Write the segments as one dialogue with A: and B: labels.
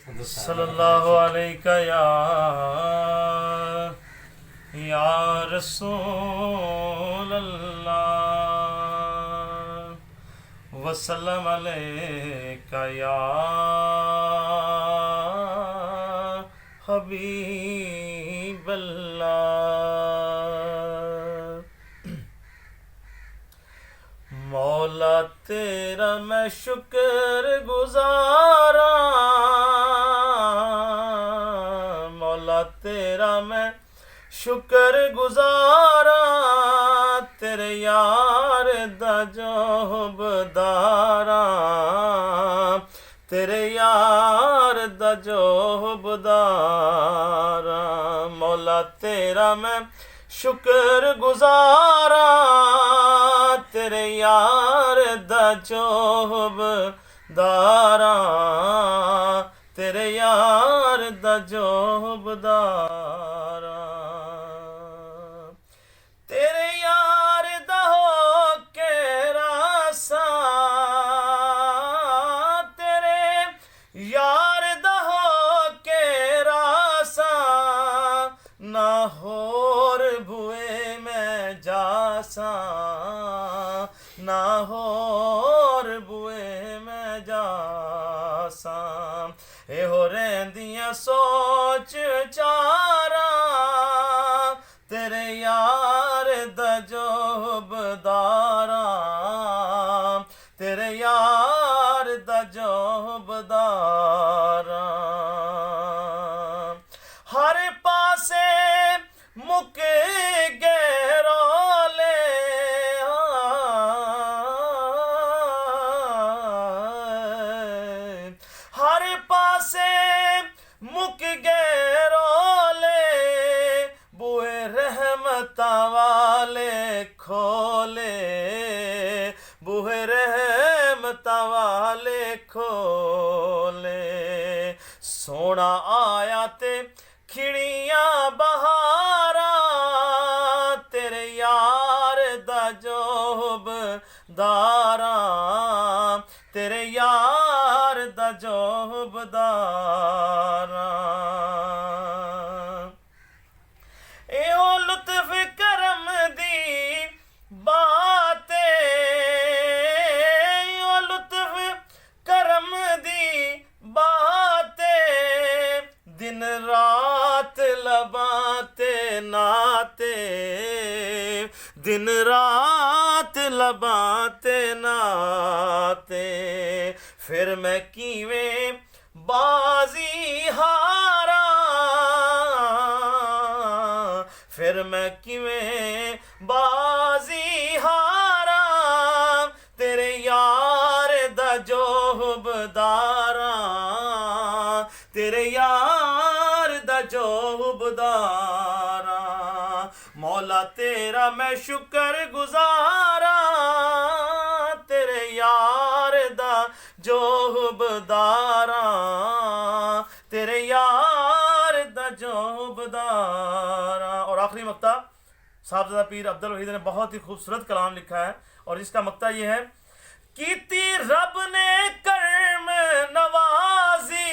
A: सल्लल्लाहु अलैका या रसूल अल्लाह वसल्लम अलैका या हबीब अल्लाह। मौला तेरा मैं शुक्र गुजारा, मौला तेरा मैं शुक्र गुजारा, तेरे यार दा जोहबदारा, तेरे यार दा जोहबदारा। मौला तेरा मैं शुक्र गुजारा, तेरे यार दा जोहबदारा, तेरे यार दा जोहबदारा। तेरे यार दा हो के रासा, तेरे यार दा हो के रासा, ना होर बुए मैं जासा, ना होर बुए मैं जासा। एहो रहंदियां सोच चारा, तेरे यार दा जोहबदारा, तेरे यार दा जोहबदारा। हर पासे मुक गहरोले, हर पासे मुक गहरोले, बुए रहमता वाले खोले, बुए रहमता वाले खोले। सोना आया ते खिड़ियां बहारा, तेरे यार दा जोहबदारा, तेरे यार दा जोहबदारा। एहो लुत्फ करम दी बातें, एहो लुत्फ करम दी बातें, दिन रात लबाते नाते, दिन रात लबाते नाते। फिर मैं किवें बाजी हारा, फिर मैं किवें बाजी हारा, तेरे यार दा जोहबदारा, तेरे यार दा जोहबदारा। मौला तेरा मैं शुक्र गुजारा, तेरे यार दा जोहबदारा, तेरे यार दा जोहबदारा। और आखिरी मक्ता साहबजादा पीर अब्दुल वहीद ने बहुत ही खूबसूरत कलाम लिखा है, और इसका मक्ता ये है कीती रब ने कर्म नवाजी,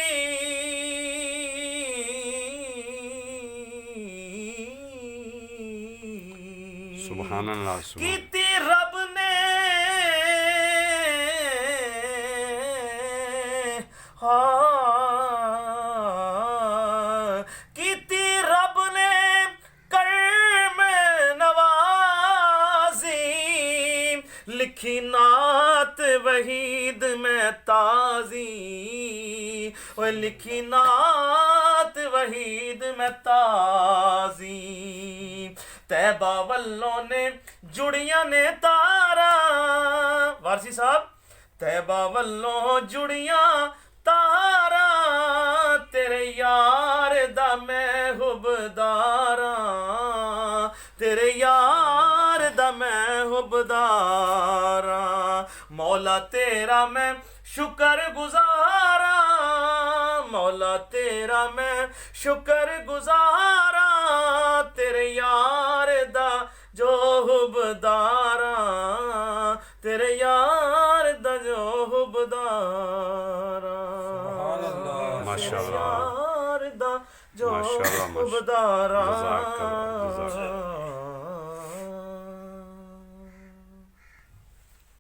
B: सुभान अल्लाह।
A: कीती रब ने कीती रब ने कर्म नवाजी, लिखी नात वहीद में ताजी, ओए लिखी नात वहीद में ताजी। तैबा वल्लों ने जुड़ियां ने तारा, वारसी साहब, तैबा वल्लों जुड़ियां तारा, तेरे यार दा महबूबदारा, तेरे यार दा महबूबदारा। मौला तेरा मैं शुक्र गुजारा, मौला तेरा मैं शुक्र गुजारा, तेरे यार दा जोहबदारा, तेरे यार दा जोहबदारा।
B: माशाअल्लाह
A: यार दा
B: माशाअल्लाह
A: जोबदारा
B: जज़ाकल्लाह जज़ाकल्लाह